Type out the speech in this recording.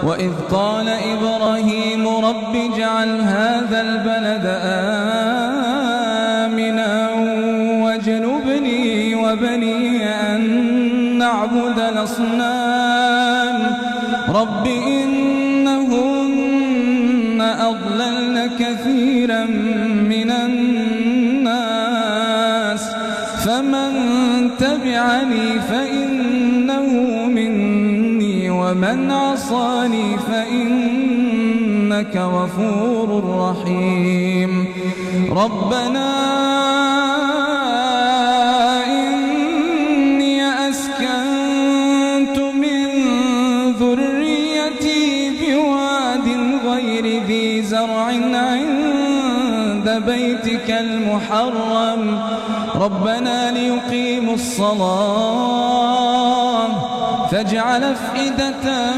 وإذ قال إبراهيم رب اجعل هذا البلد آمنا واجنبني وبني أن نعبد الأصنام رب إنهن أضللن كثيرا من الناس فمن تبعني فإنه مني ومن عصاني فإنك غفور رحيم ربنا إني أسكنت من ذريتي بواد غير ذي زرع عند بيتك المحرم ربنا ليقيموا الصلاة فاجعل أفئدة